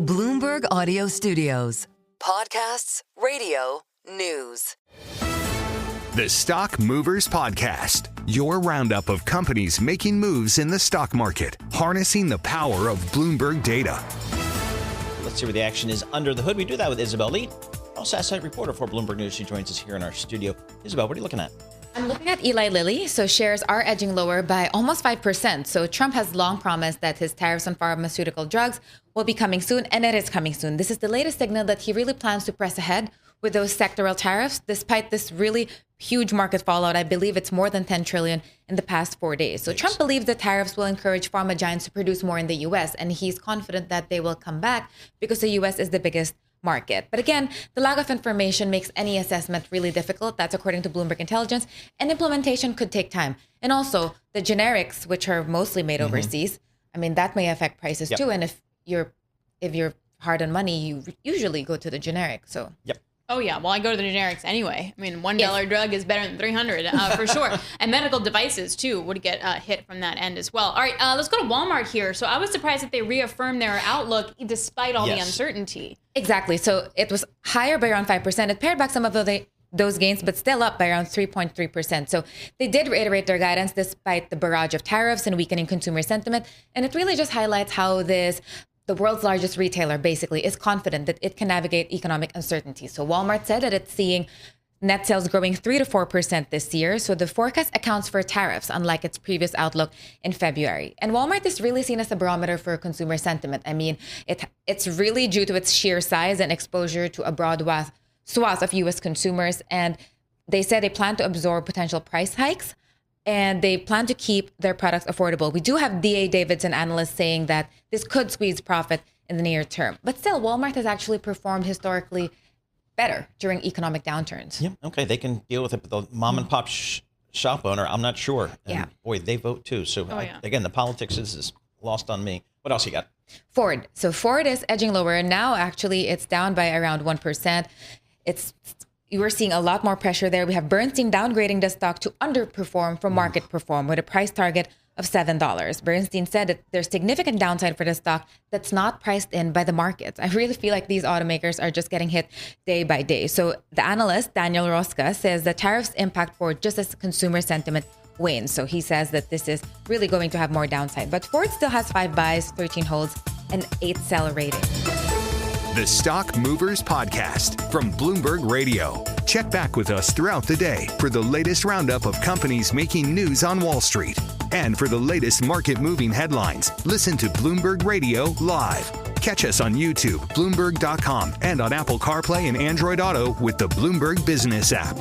Bloomberg Audio Studios. Podcasts, radio, news. The Stock Movers Podcast, your roundup of companies making moves in the stock market, harnessing the power of Bloomberg data. Let's see where the action is under the hood. We do that with Isabel Lee, also asset reporter for Bloomberg News. She joins us here in our studio. Isabel, what are you looking at? I'm looking at Eli Lilly. So shares are edging lower by almost 5%. So Trump has long promised that his tariffs on pharmaceutical drugs will be coming soon, and it is coming soon. This is the latest signal that he really plans to press ahead with those sectoral tariffs, despite this really huge market fallout. I believe it's more than 10 trillion in the past 4 days. So Trump believes the tariffs will encourage pharma giants to produce more in the U.S., and he's confident that they will come back because the U.S. is the biggest market. But again, the lack of information makes any assessment really difficult. That's according to Bloomberg Intelligence, and implementation could take time. And also the generics, which are mostly made overseas, I mean, that may affect prices too. And if you're hard on money, you usually go to the generic. So Oh, yeah. Well, I go to the generics anyway. I mean, $1 drug is better than 300 for sure. And medical devices, too, would get hit from that end as well. All right, let's go to Walmart here. So I was surprised that they reaffirmed their outlook despite all the uncertainty. Exactly. So it was higher by around 5%. It pared back some of those gains, but still up by around 3.3%. So they did reiterate their guidance despite the barrage of tariffs and weakening consumer sentiment. And it really just highlights how the world's largest retailer basically is confident that it can navigate economic uncertainty. So Walmart said that it's seeing net sales growing 3 to 4% this year. So the forecast accounts for tariffs, unlike its previous outlook in February. And Walmart is really seen as a barometer for consumer sentiment. I mean, it's really due to its sheer size and exposure to a broad swath of U.S. consumers. And they said they plan to absorb potential price hikes, and they plan to keep their products affordable. We do have D.A. Davidson analysts saying that this could squeeze profit in the near term. But still, Walmart has actually performed historically better during economic downturns. Yeah, okay, they can deal with it. But the mom and pop shop owner, I'm not sure. And boy, they vote too. So again, the politics is lost on me. What else you got? Ford. So Ford is edging lower. Now, actually, it's down by around 1%. We're seeing a lot more pressure there. We have Bernstein downgrading the stock to underperform from market perform with a price target of $7. Bernstein said that there's significant downside for the stock that's not priced in by the markets. I really feel like these automakers are just getting hit day by day. So the analyst, Daniel Rosca, says the tariffs impact Ford just as consumer sentiment wanes. So he says that this is really going to have more downside. But Ford still has 5 buys, 13 holds, and 8 sell rating. The Stock Movers Podcast from Bloomberg Radio. Check back with us throughout the day for the latest roundup of companies making news on Wall Street. And for the latest market-moving headlines, listen to Bloomberg Radio live. Catch us on YouTube, Bloomberg.com, and on Apple CarPlay and Android Auto with the Bloomberg Business app.